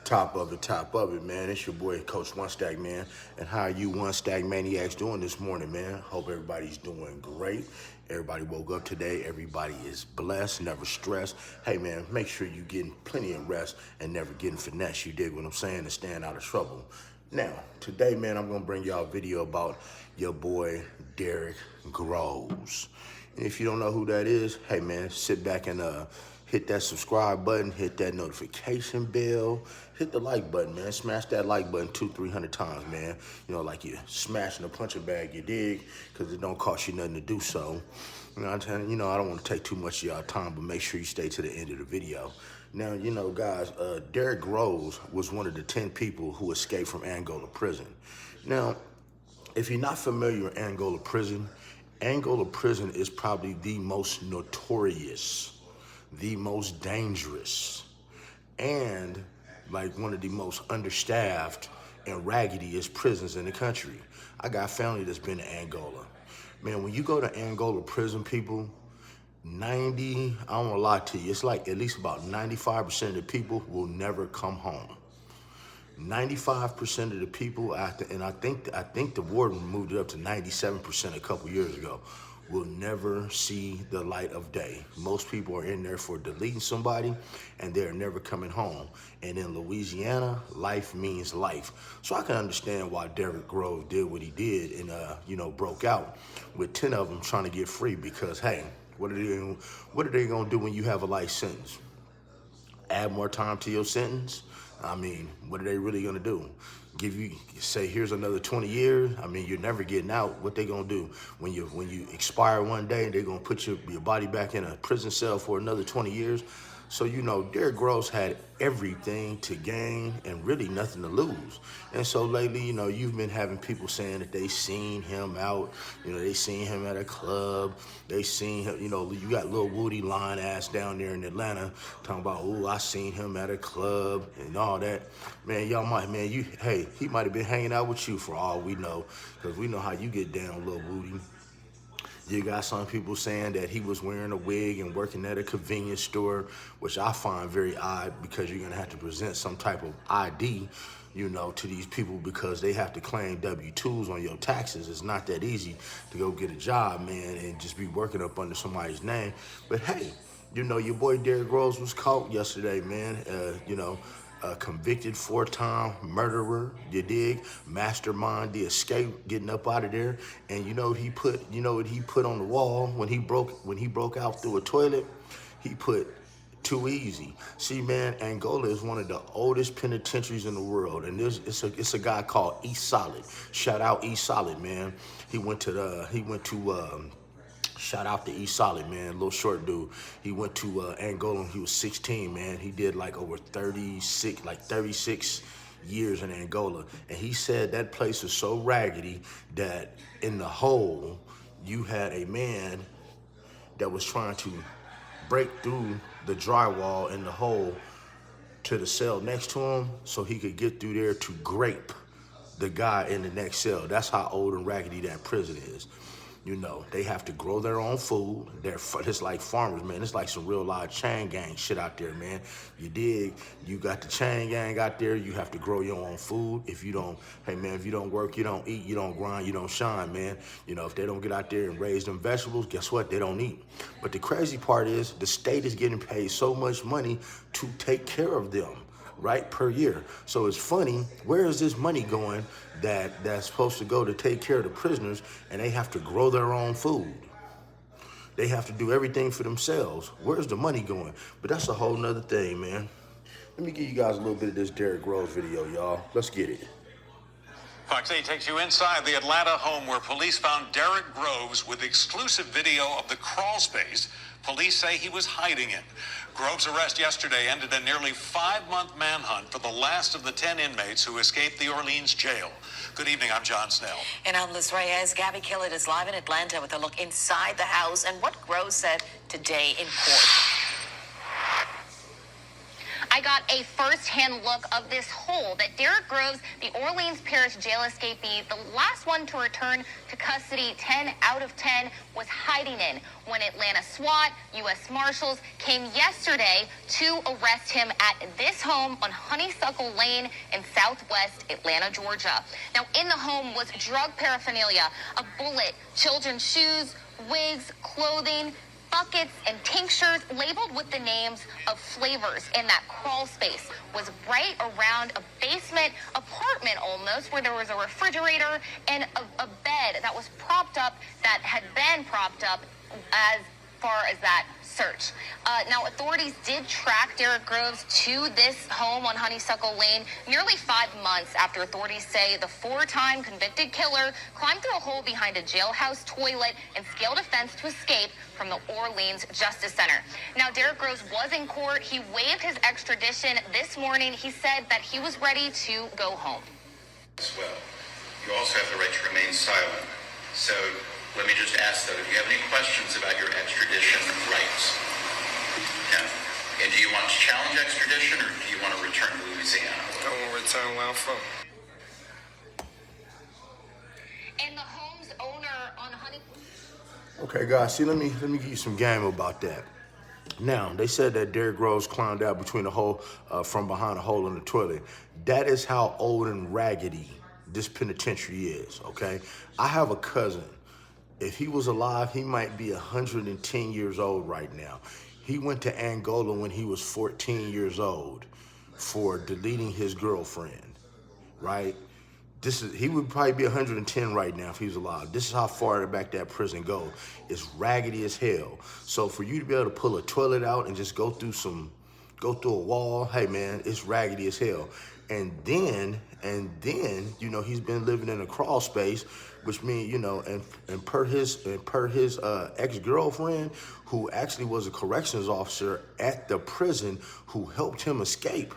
Top of it, man. It's your boy, Coach One Stack, man. And how are you One Stack Maniacs doing this morning, man? Hope everybody's doing great. Everybody woke up today. Everybody is blessed, never stressed. Hey, man, make sure you're getting plenty of rest and never getting finesse. You dig what I'm saying? And staying out of trouble. Now, today, man, I'm going to bring y'all a video about your boy, Derrick Groves. And if you don't know who that is, hey, man, sit back and hit that subscribe button, hit that notification bell, hit the like button, man. Smash that like button 200-300 times, man. You know, like you're smashing a punching bag, you dig? Because it don't cost you nothing to do so. You know, I don't want to take too much of y'all time, but make sure you stay to the end of the video. Now, you know, guys, Derrick Groves was one of the 10 people who escaped from Angola prison. Now, if you're not familiar with Angola prison is probably the most notorious, the most dangerous, and like one of the most understaffed and raggediest prisons in the country. I got family that's been to Angola. Man, when you go to Angola prison, people, I don't want to lie to you, it's like at least about 95% of the people will never come home. 95% of the people, and I think the warden moved it up to 97% a couple years ago, will never see the light of day. Most people are in there for deleting somebody, and they're never coming home. And in Louisiana, life means life. So I can understand why Derrick Groves did what he did and broke out with 10 of them trying to get free. Because hey, what are they gonna do when you have a life sentence? Add more time to your sentence? I mean, what are they really gonna do? Say here's another 20 years? I mean, you're never getting out. What they gonna do when you expire one day? They're gonna put your body back in a prison cell for another 20 years. So you know, Derrick Groves had everything to gain and really nothing to lose. And so lately, you know, you've been having people saying that they seen him out. You know, they seen him at a club. They seen him. You know, you got Lil Woody lying ass down there in Atlanta talking about, oh, I seen him at a club and all that. Man, he might have been hanging out with you for all we know, because we know how you get down, Lil Woody. You got some people saying that he was wearing a wig and working at a convenience store, which I find very odd, because you're gonna have to present some type of ID, you know, to these people, because they have to claim W-2s on your taxes. It's not that easy to go get a job, man, and just be working up under somebody's name. But hey, you know, your boy Derrick Groves was caught yesterday, man. A convicted 4-time murderer, you dig? Mastermind the escape, getting up out of there. And you know what he put on the wall when he broke out through a toilet? He put too easy. See, man, Angola is one of the oldest penitentiaries in the world, and it's a guy called E Solid. Shout out E Solid, man. Shout out to E Solid, man, little short dude. He went to Angola when he was 16, man. He did like over 36 years in Angola. And he said that place was so raggedy that in the hole, you had a man that was trying to break through the drywall in the hole to the cell next to him so he could get through there to grape the guy in the next cell. That's how old and raggedy that prison is. You know, they have to grow their own food. It's like farmers, man. It's like some real live chain gang shit out there, man. You dig? You got the chain gang out there. You have to grow your own food. If you don't work, you don't eat, you don't grind, you don't shine, man. You know, if they don't get out there and raise them vegetables, guess what? They don't eat. But the crazy part is the state is getting paid so much money to take care of them, right, per year. So it's funny, where is this money going that's supposed to go to take care of the prisoners, and they have to grow their own food? They have to do everything for themselves. Where's the money going? But that's a whole nother thing, man. Let me give you guys a little bit of this Derrick Groves video, y'all. Let's get it. Fox 8 takes you inside the Atlanta home where police found Derrick Groves with exclusive video of the crawl space police say he was hiding in. Groves' arrest yesterday ended a nearly 5-month manhunt for the last of the 10 inmates who escaped the Orleans jail. Good evening, I'm John Snell. And I'm Liz Reyes. Gabby Killett is live in Atlanta with a look inside the house and what Groves said today in court. I got a first-hand look of this hole that Derrick Groves, the Orleans Parish jail escapee, the last one to return to custody 10 out of 10, was hiding in when Atlanta SWAT, U.S. Marshals came yesterday to arrest him at this home on Honeysuckle Lane in southwest Atlanta, Georgia. Now, in the home was drug paraphernalia, a bullet, children's shoes, wigs, clothing, buckets, and tinctures labeled with the names of flavors. And that crawl space was right around a basement apartment almost, where there was a refrigerator and a bed that was propped up, that had been propped up as far as that search. Now, authorities did track Derrick Groves to this home on Honeysuckle Lane nearly 5 months after authorities say the 4-time convicted killer climbed through a hole behind a jailhouse toilet and scaled a fence to escape from the Orleans Justice Center. Now, Derrick Groves was in court. He waived his extradition this morning. He said that he was ready to go home. As well, you also have the right to remain silent. So let me just ask, though, if you have any questions about your extradition rights. Yeah. And do you want to challenge extradition, or do you want to return to Louisiana? I want to return where I'm from. And the home's owner on Honey... Okay, guys, see, let me give you some game about that. Now, they said that Derrick Groves climbed out between the hole, from behind a hole in the toilet. That is how old and raggedy this penitentiary is, okay? I have a cousin. If he was alive, he might be 110 years old right now. He went to Angola when he was 14 years old for deleting his girlfriend, right? He would probably be 110 right now if he was alive. This is how far back that prison goes. It's raggedy as hell. So for you to be able to pull a toilet out and just go through a wall, hey man, it's raggedy as hell. And then, you know, he's been living in a crawl space, which means, you know, and per his ex-girlfriend, who actually was a corrections officer at the prison who helped him escape,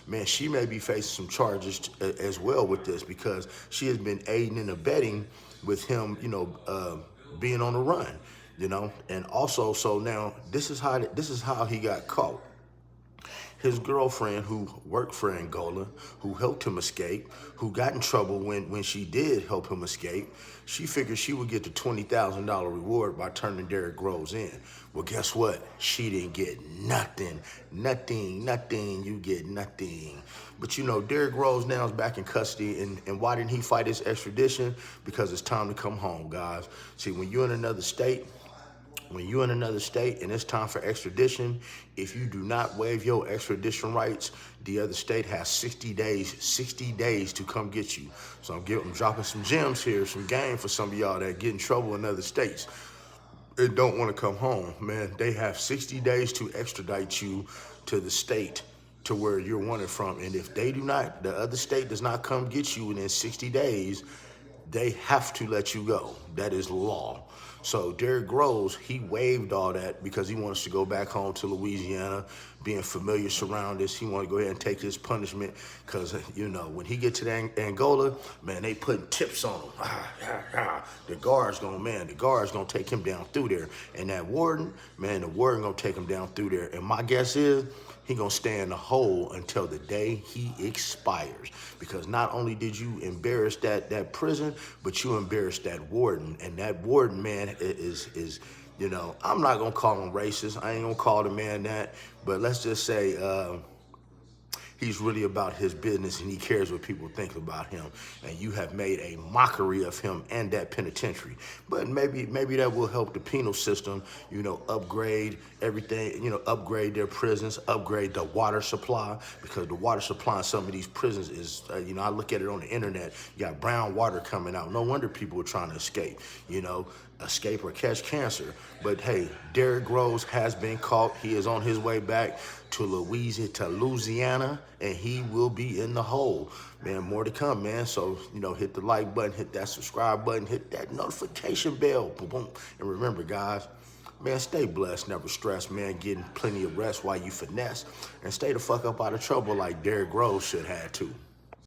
man, she may be facing some charges as well with this, because she has been aiding and abetting with him, you know, being on the run, you know. And also, so now this is how he got caught. His girlfriend, who worked for Angola, who helped him escape, who got in trouble when she did help him escape, she figured she would get the $20,000 reward by turning Derrick Groves in. Well, guess what? She didn't get nothing. Nothing. You get nothing. But, you know, Derrick Groves now is back in custody. And why didn't he fight his extradition? Because it's time to come home, guys. See, when you're in another state, and it's time for extradition, if you do not waive your extradition rights, the other state has 60 days to come get you. So I'm dropping some gems here, some game for some of y'all that get in trouble in other states and don't want to come home, man. They have 60 days to extradite you to the state to where you're wanted from. And if they do not, the other state does not come get you within 60 days, they have to let you go. That is law. So Derrick Groves, he waived all that because he wants to go back home to Louisiana, being familiar surroundings. He wanted to go ahead and take his punishment because, you know, when he get to the Angola, man, they putting tips on him. The guard's gonna take him down through there. And that warden, man, the warden gonna take him down through there. And my guess is, he gonna stay in the hole until the day he expires. Because not only did you embarrass that prison, but you embarrassed that warden. And that warden, man, is you know, I'm not gonna call him racist. I ain't gonna call the man that. But let's just say he's really about his business and he cares what people think about him. And you have made a mockery of him and that penitentiary. But maybe that will help the penal system, you know, upgrade everything, you know, upgrade their prisons, upgrade the water supply, because the water supply in some of these prisons is, you know, I look at it on the internet, you got brown water coming out. No wonder people are trying to escape, you know, escape or catch cancer. But hey, Derrick Groves has been caught. He is on his way back to Louisiana, and he will be in the hole. Man, more to come, man. So, you know, hit the like button, hit that subscribe button, hit that notification bell. Boom, boom. And remember, guys, man, stay blessed, never stress, man. Getting plenty of rest while you finesse. And stay the fuck up out of trouble like Derrick Groves should have too.